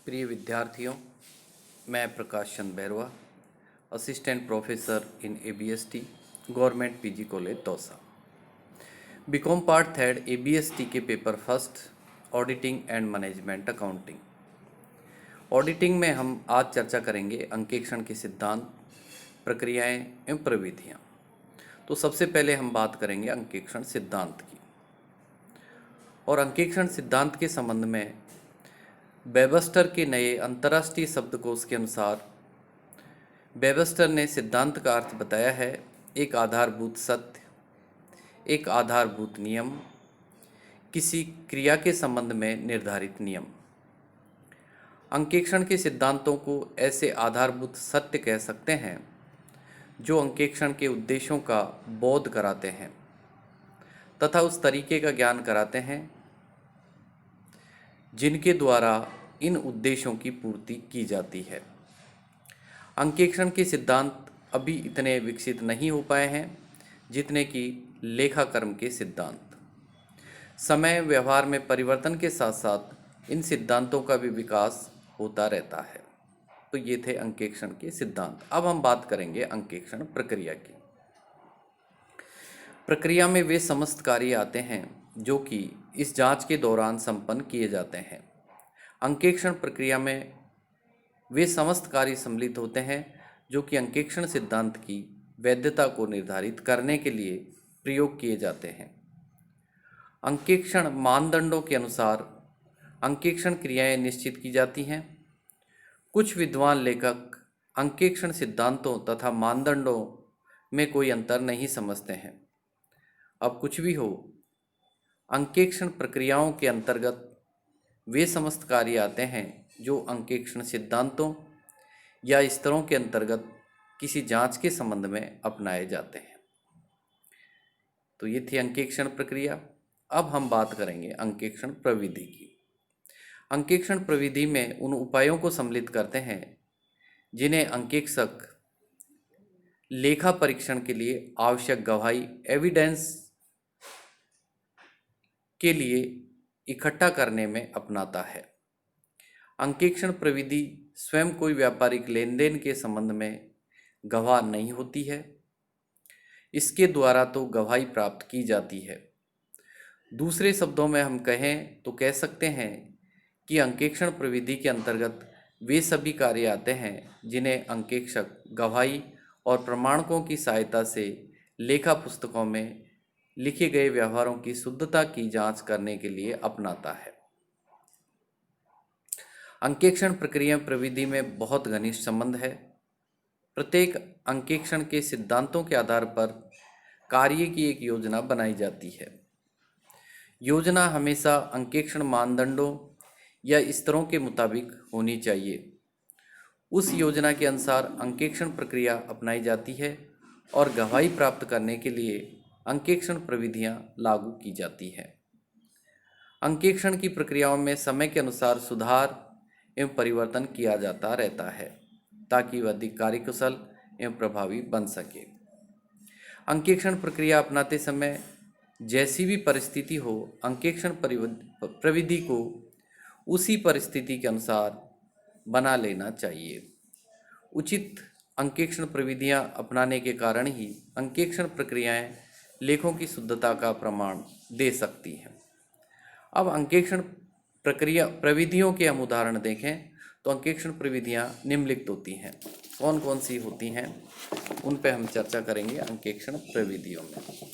प्रिय विद्यार्थियों, मैं Prakash Chand Bairwa, assistant professor in ABST, government PG college Dausa. BCom part third ABST के paper first, auditing and management accounting. Auditing में हम आज चर्चा करेंगे अंकेक्षण के सिद्धांत, प्रक्रियाएं एवं प्रविधियां। तो सबसे पहले हम बात करेंगे अंकेक्षण सिद्धांत की। और अंकेक्षण सिद्धांत के संबंध में वेबस्टर के नए अंतर्राष्ट्रीय शब्दकोश के अनुसार वेबस्टर ने सिद्धांत का अर्थ बताया है एक आधारभूत सत्य, एक आधारभूत नियम, किसी क्रिया के संबंध में निर्धारित नियम। अंकेक्षण के सिद्धांतों को ऐसे आधारभूत सत्य कह सकते हैं जो अंकेक्षण के उद्देश्यों का बोध कराते हैं तथा उस तरीके का ज्ञान कराते हैं जिनके द्वारा इन उद्देश्यों की पूर्ति की जाती है। अंकेक्षण के सिद्धांत अभी इतने विकसित नहीं हो पाए हैं जितने कि लेखाकर्म के सिद्धांत। समय व्यवहार में परिवर्तन के साथ साथ इन सिद्धांतों का भी विकास होता रहता है। तो ये थे अंकेक्षण के सिद्धांत। अब हम बात करेंगे अंकेक्षण प्रक्रिया की। प्रक्रिया में वे समस्त कार्य आते हैं जो कि इस जांच के दौरान संपन्न किए जाते हैं। अंकेक्षण प्रक्रिया में वे समस्त कार्य सम्मिलित होते हैं जो कि अंकेक्षण सिद्धांत की वैधता को निर्धारित करने के लिए प्रयोग किए जाते हैं। अंकेक्षण मानदंडों के अनुसार अंकेक्षण क्रियाएं निश्चित की जाती हैं। कुछ विद्वान लेखक अंकेक्षण सिद्धांतों तथा मानदंडों में कोई अंतर नहीं समझते हैं। अब कुछ भी हो, अंकेक्षण प्रक्रियाओं के अंतर्गत वे समस्त कार्य आते हैं जो अंकेक्षण सिद्धांतों या स्तरों के अंतर्गत किसी जांच के संबंध में अपनाए जाते हैं। तो ये थी अंकेक्षण प्रक्रिया। अब हम बात करेंगे अंकेक्षण प्रविधि की। अंकेक्षण प्रविधि में उन उपायों को सम्मिलित करते हैं जिन्हें अंकेक्षक लेखा परीक्षण के लिए आवश्यक गवाही एविडेंस के लिए इकट्ठा करने में अपनाता है। अंकेक्षण प्रविधि स्वयं कोई व्यापारिक लेन देन के संबंध में गवाह नहीं होती है, इसके द्वारा तो गवाही प्राप्त की जाती है। दूसरे शब्दों में हम कहें तो कह सकते हैं कि अंकेक्षण प्रविधि के अंतर्गत वे सभी कार्य आते हैं जिन्हें अंकेक्षक गवाही और प्रमाणकों की सहायता से लेखा पुस्तकों में लिखे गए व्यवहारों की शुद्धता की जांच करने के लिए अपनाता है। अंकेक्षण प्रक्रिया प्रविधि में बहुत घनिष्ठ संबंध है। प्रत्येक अंकेक्षण के सिद्धांतों के आधार पर कार्य की एक योजना बनाई जाती है। योजना हमेशा अंकेक्षण मानदंडों या स्तरों के मुताबिक होनी चाहिए। उस योजना के अनुसार अंकेक्षण प्रक्रिया अपनाई जाती है और गवाही प्राप्त करने के लिए अंकेक्षण प्रविधियां लागू की जाती है। अंकेक्षण की प्रक्रियाओं में समय के अनुसार सुधार एवं परिवर्तन किया जाता रहता है ताकि वह अधिक कार्यकुशल एवं प्रभावी बन सके। अंकेक्षण प्रक्रिया अपनाते समय जैसी भी परिस्थिति हो, अंकेक्षण प्रविधि को उसी परिस्थिति के अनुसार बना लेना चाहिए। उचित अंकेक्षण प्रविधियां अपनाने के कारण ही अंकेक्षण प्रक्रियाएं लेखों की शुद्धता का प्रमाण दे सकती हैं। अब अंकेक्षण प्रक्रिया प्रविधियों के हम उदाहरण देखें तो अंकेक्षण प्रविधियां निम्नलिखित होती हैं। कौन कौन सी होती हैं उन पे हम चर्चा करेंगे अंकेक्षण प्रविधियों में।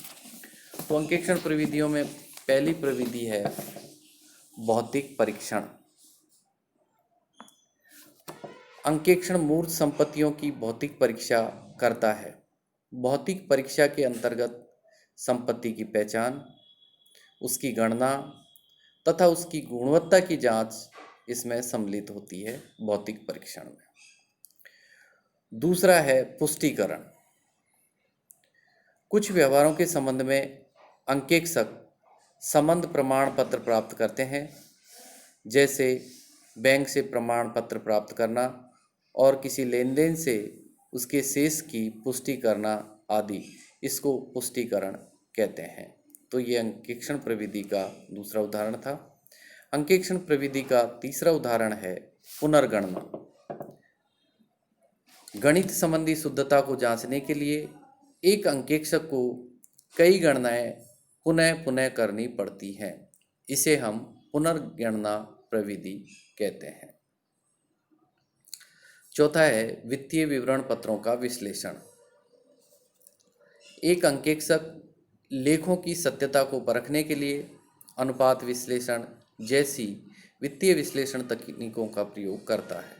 तो अंकेक्षण प्रविधियों में पहली प्रविधि है भौतिक परीक्षण। अंकेक्षण मूर्त संपत्तियों की भौतिक परीक्षा करता है। भौतिक परीक्षा के अंतर्गत संपत्ति की पहचान, उसकी गणना तथा उसकी गुणवत्ता की जांच इसमें सम्मिलित होती है भौतिक परीक्षण में। दूसरा है पुष्टिकरण। कुछ व्यवहारों के संबंध में अंकेक्षक संबंध प्रमाण पत्र प्राप्त करते हैं, जैसे बैंक से प्रमाण पत्र प्राप्त करना और किसी लेन देन से उसके शेष की पुष्टि करना आदि, इसको पुष्टिकरण कहते हैं। तो ये अंकेक्षण प्रविधि का दूसरा उदाहरण था। अंकेक्षण प्रविधि का तीसरा उदाहरण है पुनर्गणना। गणित संबंधी शुद्धता को जांचने के लिए एक अंकेक्षक को कई गणनाएं पुनः पुनः करनी पड़ती हैं। इसे हम पुनर्गणना प्रविधि कहते हैं। चौथा है वित्तीय विवरण पत्रों का विश्लेषण। एक अंकेक्षक लेखों की सत्यता को परखने के लिए अनुपात विश्लेषण जैसी वित्तीय विश्लेषण तकनीकों का प्रयोग करता है।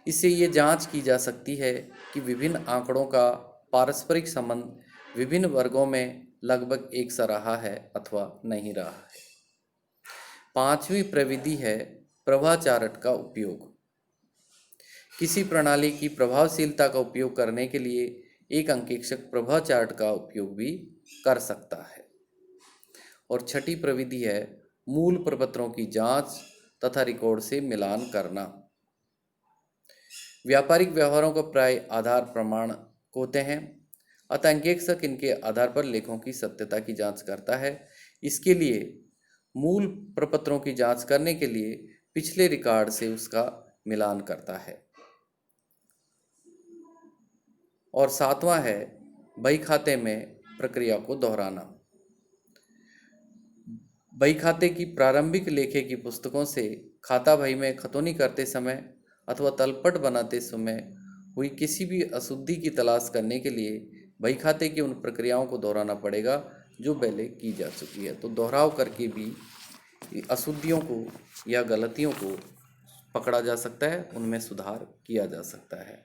इससे ये जांच की जा सकती है कि विभिन्न आंकड़ों का पारस्परिक संबंध विभिन्न वर्गों में लगभग एक सा रहा है अथवा नहीं रहा है। पांचवी प्रविधि है प्रवाह चार्ट का उपयोग। किसी प्रणाली की प्रभावशीलता का उपयोग करने के लिए एक अंकेक्षक प्रवाह चार्ट का उपयोग भी कर सकता है। और छठी प्रविधि है मूल प्रपत्रों की जांच तथा रिकॉर्ड से मिलान करना। व्यापारिक व्यवहारों का प्राय आधार प्रमाण होते हैं, अतः अंकेक्षक इनके आधार पर लेखों की सत्यता की जांच करता है। इसके लिए मूल प्रपत्रों की जांच करने के लिए पिछले रिकॉर्ड से उसका मिलान करता है। और सातवां है बही खाते में प्रक्रिया को दोहराना। बही खाते की प्रारंभिक लेखे की पुस्तकों से खाता बही में खतौनी करते समय अथवा तलपट बनाते समय हुई किसी भी अशुद्धि की तलाश करने के लिए बही खाते की उन प्रक्रियाओं को दोहराना पड़ेगा जो पहले की जा चुकी है। तो दोहराव करके भी अशुद्धियों को या गलतियों को पकड़ा जा सकता है, उनमें सुधार किया जा सकता है।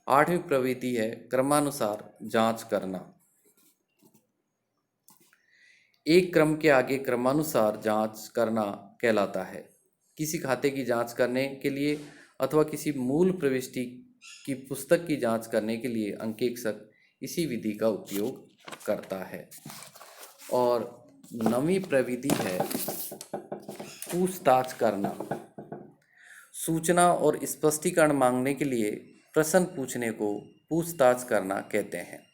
आठवीं प्रविधि है क्रमानुसार जांच करना। एक क्रम के आगे क्रमानुसार जांच करना कहलाता है। किसी खाते की जांच करने के लिए अथवा किसी मूल प्रविष्टि की पुस्तक की जांच करने के लिए अंकेक्षक इसी विधि का उपयोग करता है। और नवीं प्रविधि है पूछताछ करना। सूचना और स्पष्टीकरण मांगने के लिए प्रश्न पूछने को पूछताछ करना कहते हैं।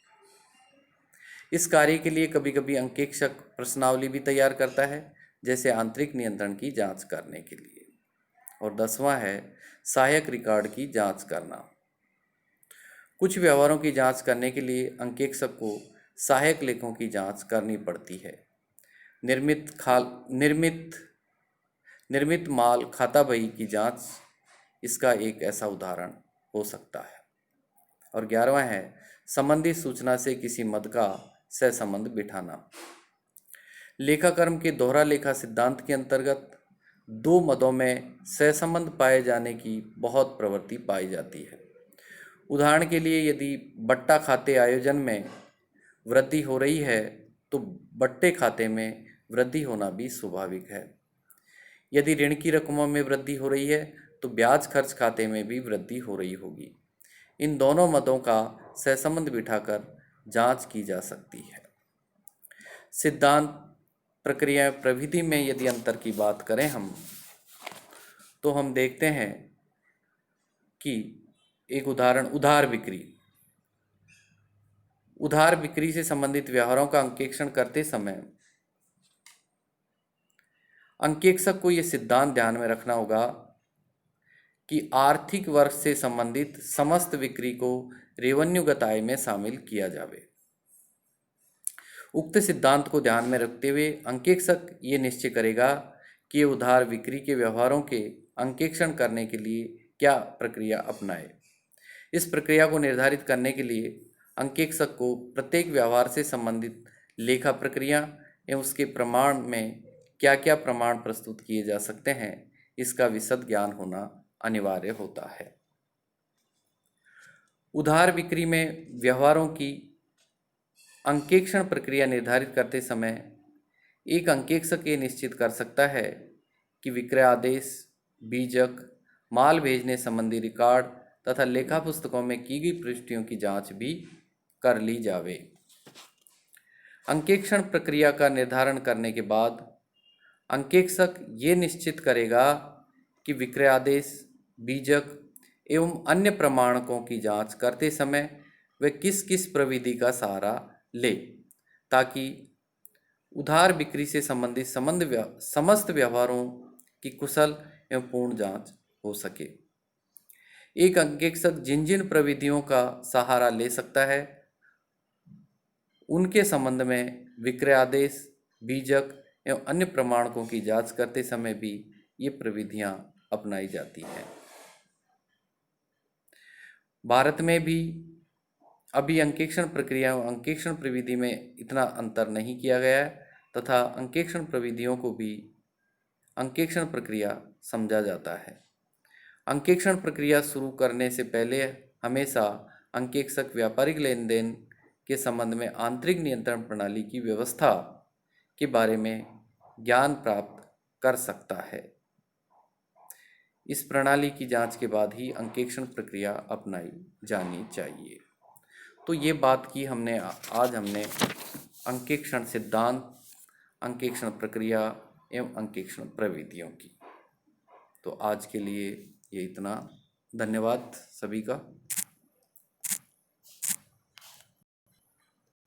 इस कार्य के लिए कभी कभी अंकेक्षक प्रश्नावली भी तैयार करता है, जैसे आंतरिक नियंत्रण की जांच करने के लिए। और 10वां है सहायक रिकॉर्ड की जांच करना। कुछ व्यवहारों की जांच करने के लिए अंकेक्षक को सहायक लेखों की जांच करनी पड़ती है। निर्मित माल खाता बही की जांच इसका एक ऐसा उदाहरण हो सकता है। और 11वां है संबंधित सूचना से किसी मद का सहसंबंध बिठाना। लेखाकर्म के दोहरा लेखा सिद्धांत के अंतर्गत दो मदों में सहसंबंध पाए जाने की बहुत प्रवृत्ति पाई जाती है। उदाहरण के लिए यदि बट्टा खाते आयोजन में वृद्धि हो रही है तो बट्टे खाते में वृद्धि होना भी स्वाभाविक है। यदि ऋण की रकमों में वृद्धि हो रही है तो ब्याज खर्च खाते में भी वृद्धि हो रही होगी। इन दोनों मदों का सहसंबंध बिठाकर जांच की जा सकती है। सिद्धांत प्रक्रिया प्रविधि में यदि अंतर की बात करें हम, तो हम देखते हैं कि एक उदाहरण उधार बिक्री। उधार बिक्री से संबंधित व्यवहारों का अंकेक्षण करते समय अंकेक्षक को यह सिद्धांत ध्यान में रखना होगा कि आर्थिक वर्ष से संबंधित समस्त बिक्री को रेवन्यूगत आय में शामिल किया जावे। उक्त सिद्धांत को ध्यान में रखते हुए अंकेक्षक ये निश्चय करेगा कि उधार बिक्री के व्यवहारों के अंकेक्षण करने के लिए क्या प्रक्रिया अपनाए। इस प्रक्रिया को निर्धारित करने के लिए अंकेक्षक को प्रत्येक व्यवहार से संबंधित लेखा प्रक्रिया एवं उसके प्रमाण में क्या क्या प्रमाण प्रस्तुत किए जा सकते हैं, इसका विशद ज्ञान होना अनिवार्य होता है। उधार बिक्री में व्यवहारों की अंकेक्षण प्रक्रिया निर्धारित करते समय एक अंकेक्षक ये निश्चित कर सकता है कि विक्रय आदेश, बीजक, माल भेजने संबंधी रिकॉर्ड तथा लेखा पुस्तकों में की गई प्रविष्टियों की जांच भी कर ली जावे। अंकेक्षण प्रक्रिया का निर्धारण करने के बाद अंकेक्षक ये निश्चित करेगा कि विक्रय आदेश, बीजक एवं अन्य प्रमाणकों की जांच करते समय वे किस किस प्रविधि का सहारा ले, ताकि उधार बिक्री से संबंधित समस्त व्यवहारों की कुशल एवं पूर्ण जांच हो सके। एक अंकेक्षक जिन जिन प्रविधियों का सहारा ले सकता है उनके संबंध में विक्रयादेश, बीजक एवं अन्य प्रमाणकों की जांच करते समय भी ये प्रविधियां अपनाई जाती हैं। भारत में भी अभी अंकेक्षण प्रक्रिया एवं अंकेक्षण प्रविधि में इतना अंतर नहीं किया गया है तथा अंकेक्षण प्रविधियों को भी अंकेक्षण प्रक्रिया समझा जाता है। अंकेक्षण प्रक्रिया शुरू करने से पहले हमेशा अंकेक्षक व्यापारिक लेन देन के संबंध में आंतरिक नियंत्रण प्रणाली की व्यवस्था के बारे में ज्ञान प्राप्त कर सकता है। इस प्रणाली की जांच के बाद ही अंकेक्षण प्रक्रिया अपनाई जानी चाहिए। तो ये बात की आज हमने अंकेक्षण सिद्धांत, अंकेक्षण प्रक्रिया एवं अंकेक्षण प्रविधियों की। तो आज के लिए ये इतना। धन्यवाद सभी का।